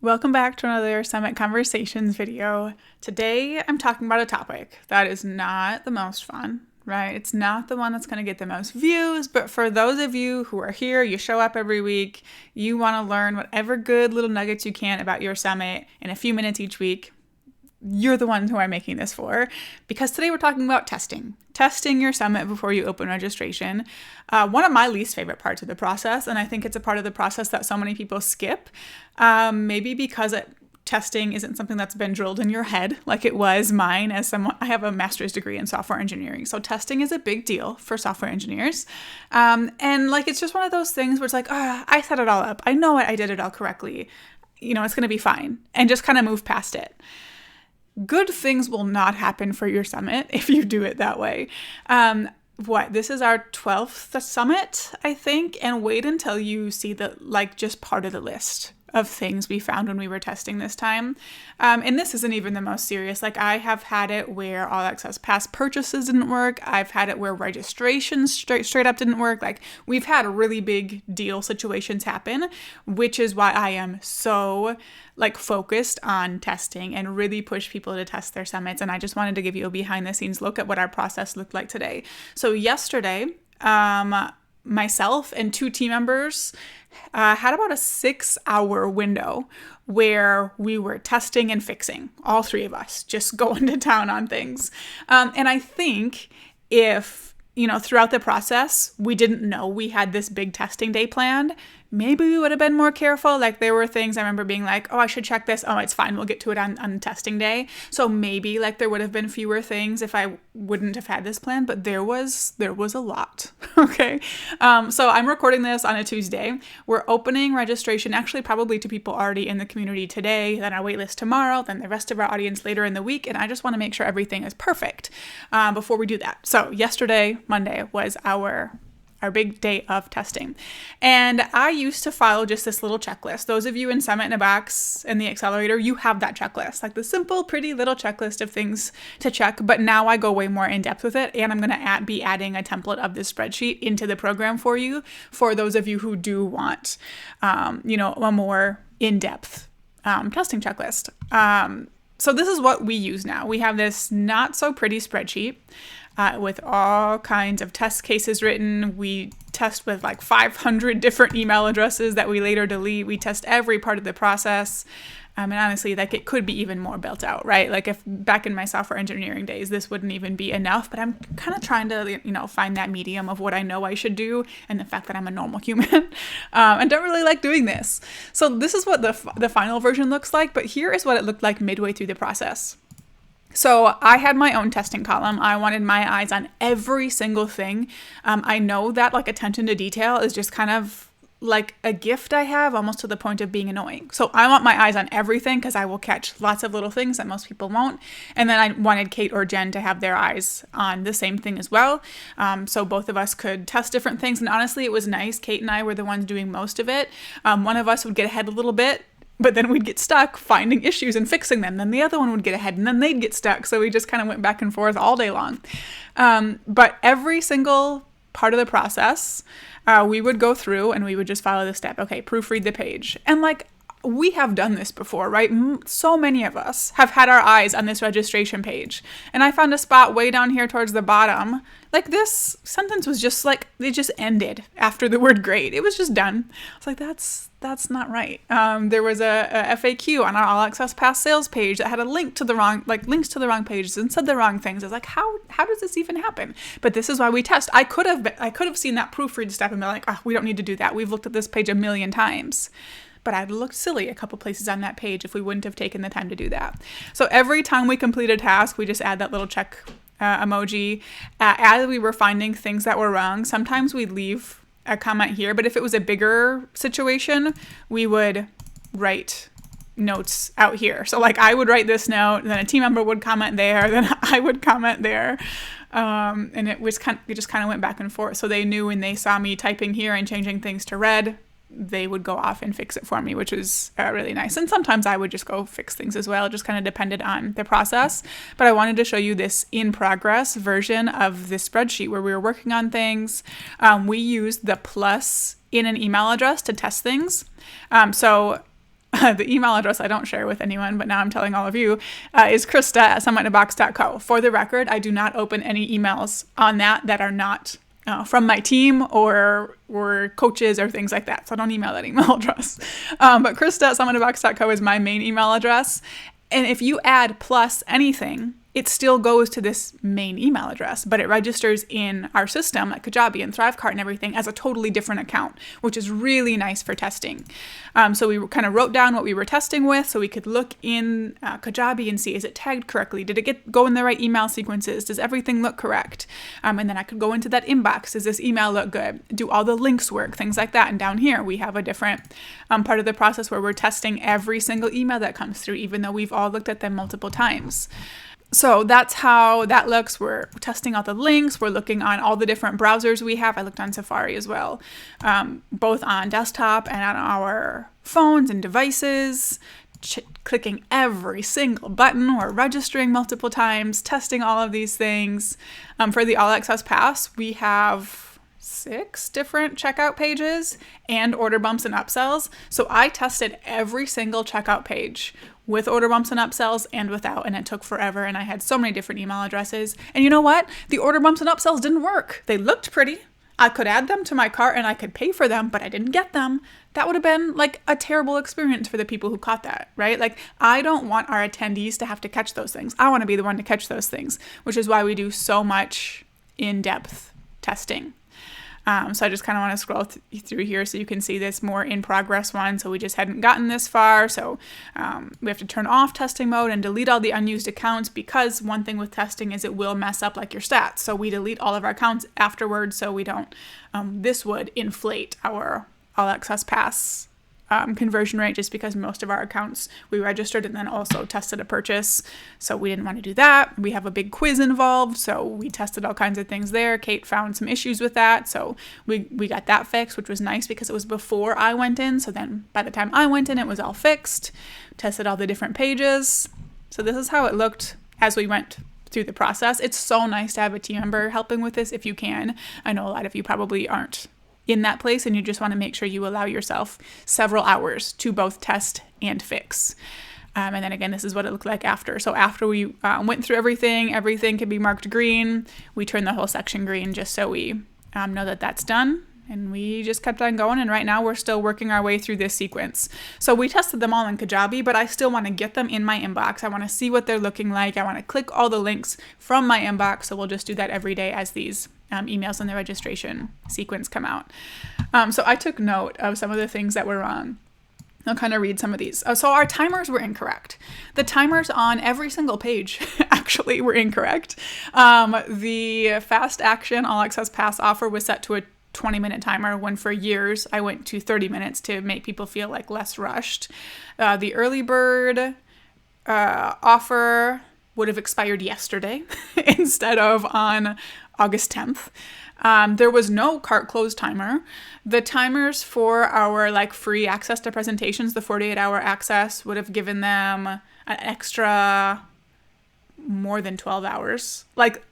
Welcome back to another Summit Conversations video. Today I'm talking about a topic that is not the most fun, right? It's not the one that's going to get the most views, but for those of you who are here, you show up every week, you want to learn whatever good little nuggets you can about your summit in a few minutes each week. You're the one who I'm making this for, because today we're talking about testing your summit before you open registration. One of my least favorite parts of the process, and I think it's a part of the process that so many people skip, maybe because testing isn't something that's been drilled in your head like it was mine as someone. I have a master's degree in software engineering, so testing is a big deal for software engineers. And it's just one of those things where it's like, I set it all up. I know it. I did it all correctly. It's going to be fine, and just kind of move past it. Good things will not happen for your summit if you do it that way. This is our 12th summit, I think, and wait until you see just part of the list of things we found when we were testing this time. And this isn't even the most serious. I have had it where All Access Pass purchases didn't work. I've had it where registration straight up didn't work. We've had really big deal situations happen, which is why I am so focused on testing and really push people to test their summits. And I just wanted to give you a behind the scenes look at what our process looked like today. So yesterday, myself and two team members had about a 6-hour window where we were testing and fixing, all three of us, just going to town on things. And I think if, throughout the process, we didn't know we had this big testing day planned, maybe we would have been more careful. There were things I remember being like, I should check this. Oh, it's fine. We'll get to it on testing day. So maybe there would have been fewer things if I wouldn't have had this plan, but there was a lot. Okay. So I'm recording this on a Tuesday. We're opening registration actually probably to people already in the community today, then our waitlist tomorrow, then the rest of our audience later in the week. And I just want to make sure everything is perfect before we do that. So yesterday, Monday, was our big day of testing. And I used to follow just this little checklist. Those of you in Summit in a Box and the Accelerator, you have that checklist, the simple, pretty little checklist of things to check. But now I go way more in depth with it. And I'm going to be adding a template of this spreadsheet into the program for you, for those of you who do want, a more in-depth testing checklist. So this is what we use now. We have this not so pretty spreadsheet with all kinds of test cases written. We test with 500 different email addresses that we later delete. We test every part of the process. And honestly, it could be even more built out, right? If back in my software engineering days, this wouldn't even be enough, but I'm kind of trying to, find that medium of what I know I should do and the fact that I'm a normal human and don't really like doing this. So this is what the final version looks like, but here is what it looked like midway through the process. So I had my own testing column. I wanted my eyes on every single thing. I know that attention to detail is just kind of a gift I have, almost to the point of being annoying. So I want my eyes on everything because I will catch lots of little things that most people won't. And then I wanted Kate or Jen to have their eyes on the same thing as well. So both of us could test different things. And honestly, it was nice. Kate and I were the ones doing most of it. One of us would get ahead a little bit, but then we'd get stuck finding issues and fixing them. Then the other one would get ahead and then they'd get stuck. So we just kind of went back and forth all day long. But every single part of the process, we would go through and we would just follow the step. Okay, proofread the page. And we have done this before, right? So many of us have had our eyes on this registration page. And I found a spot way down here towards the bottom. This sentence was just it just ended after the word great. It was just done. I was that's not right. There was a FAQ on our All Access Pass sales page that had a link to the wrong, links to the wrong pages and said the wrong things. I was how does this even happen? But this is why we test. I could have seen that proofread step and been we don't need to do that. We've looked at this page a million times. But I'd looked silly a couple places on that page if we wouldn't have taken the time to do that. So every time we complete a task, we just add that little check emoji. As we were finding things that were wrong, sometimes we'd leave a comment here. But if it was a bigger situation, we would write notes out here. So I would write this note, then a team member would comment there, then I would comment there. And it just kind of went back and forth. So they knew when they saw me typing here and changing things to red, they would go off and fix it for me, which was really nice. And sometimes I would just go fix things as well. It just kind of depended on the process. But I wanted to show you this in progress version of this spreadsheet where we were working on things. We used the plus in an email address to test things. So the email address I don't share with anyone, but now I'm telling all of you, is Krista@somewhatinbox.co. For the record, I do not open any emails on that are not from my team or coaches or things like that. So I don't email that email address. But Krista@somewhatinbox.co is my main email address. And if you add plus anything, it still goes to this main email address, but it registers in our system at Kajabi and Thrivecart and everything as a totally different account, which is really nice for testing. So we kind of wrote down what we were testing with so we could look in Kajabi and see, is it tagged correctly? Did it go in the right email sequences? Does everything look correct? And then I could go into that inbox. Does this email look good? Do all the links work? Things like that. And down here, we have a different part of the process where we're testing every single email that comes through, even though we've all looked at them multiple times. So that's how that looks. We're testing all the links. We're looking on all the different browsers we have. I looked on Safari as well, both on desktop and on our phones and devices, clicking every single button. We're registering multiple times, testing all of these things. For the All Access Pass, we have 6 different checkout pages and order bumps and upsells. So I tested every single checkout page with order bumps and upsells and without, and it took forever, and I had so many different email addresses. And you know what? The order bumps and upsells didn't work. They looked pretty. I could add them to my cart and I could pay for them, but I didn't get them. That would have been like a terrible experience for the people who caught that, right? Like, I don't want our attendees to have to catch those things. I want to be the one to catch those things, which is why we do so much in-depth testing. So I just kind of want to scroll through here so you can see this more in progress one. So we just hadn't gotten this far. So we have to turn off testing mode and delete all the unused accounts, because one thing with testing is it will mess up like your stats. So we delete all of our accounts afterwards so we don't, this would inflate our All Access Pass conversion rate, just because most of our accounts we registered and then also tested a purchase. So we didn't want to do that. We have a big quiz involved, so we tested all kinds of things there. Kate found some issues with that, so we got that fixed, which was nice because it was before I went in. So then by the time I went in, it was all fixed. Tested all the different pages. So this is how it looked as we went through the process. It's so nice to have a team member helping with this if you can. I know a lot of you probably aren't in that place, and you just want to make sure you allow yourself several hours to both test and fix. And then again, this is what it looked like after. So after we went through everything can be marked green. We turn the whole section green just so we know that that's done. And we just kept on going, and right now we're still working our way through this sequence. So we tested them all in Kajabi, but I still want to get them in my inbox. I want to see what they're looking like. I want to click all the links from my inbox, so we'll just do that every day as these emails and the registration sequence come out. So I took note of some of the things that were wrong. I'll kind of read some of these. So our timers were incorrect. The timers on every single page actually were incorrect. The fast action All Access Pass offer was set to a 20-minute timer, when for years I went to 30 minutes to make people feel like less rushed. The early bird offer would have expired yesterday instead of on August 10th. There was no cart close timer. The timers for our free access to presentations, the 48-hour access, would have given them an extra more than 12 hours.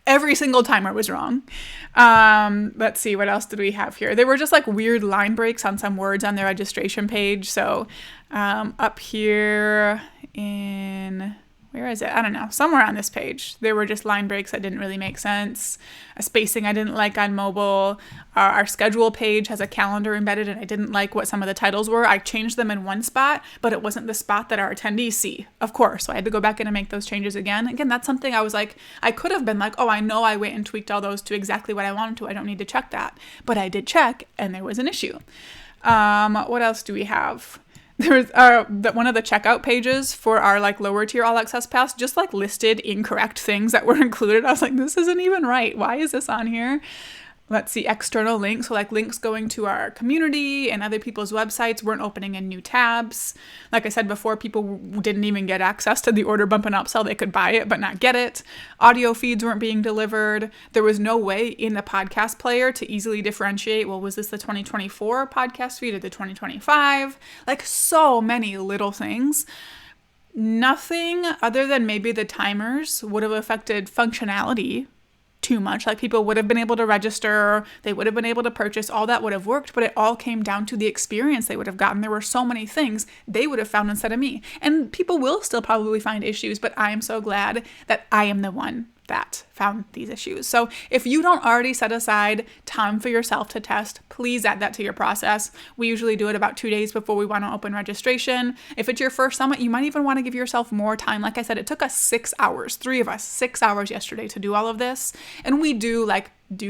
Every single timer was wrong. Let's see, what else did we have here? There were just weird line breaks on some words on the registration page. So up here in, where is it? I don't know. Somewhere on this page, there were just line breaks that didn't really make sense. A spacing I didn't like on mobile. Our schedule page has a calendar embedded, and I didn't like what some of the titles were. I changed them in one spot, but it wasn't the spot that our attendees see, of course. So I had to go back in and make those changes again. Again, that's something I was I could have been oh, I know I went and tweaked all those to exactly what I wanted to. I don't need to check that. But I did check, and there was an issue. What else do we have? There was one of the checkout pages for our lower tier All Access Pass just listed incorrect things that were included. I was this isn't even right. Why is this on here? Let's see, external links. So links going to our community and other people's websites weren't opening in new tabs. Like I said before, people didn't even get access to the order bump and upsell. They could buy it, but not get it. Audio feeds weren't being delivered. There was no way in the podcast player to easily differentiate, well, was this the 2024 podcast feed or the 2025? So many little things. Nothing other than maybe the timers would have affected functionality too much. Like people would have been able to register, they would have been able to purchase, all that would have worked, but it all came down to the experience they would have gotten. There were so many things they would have found instead of me. And people will still probably find issues, but I am so glad that I am the one that found these issues. So if you don't already set aside time for yourself to test, please add that to your process. We usually do it about 2 days before we want to open registration. If it's your first summit, you might even want to give yourself more time. Like I said, it took us 6 hours, 3 of us, 6 hours yesterday to do all of this. And we do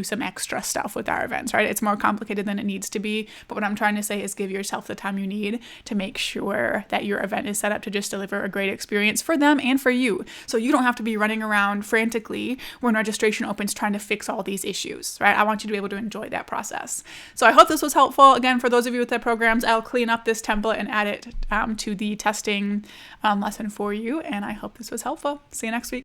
some extra stuff with our events, right? It's more complicated than it needs to be. But what I'm trying to say is give yourself the time you need to make sure that your event is set up to just deliver a great experience for them and for you. So you don't have to be running around frantically when registration opens trying to fix all these issues, right? I want you to be able to enjoy that process. So I hope this was helpful. Again, for those of you with the programs, I'll clean up this template and add it to the testing lesson for you. And I hope this was helpful. See you next week.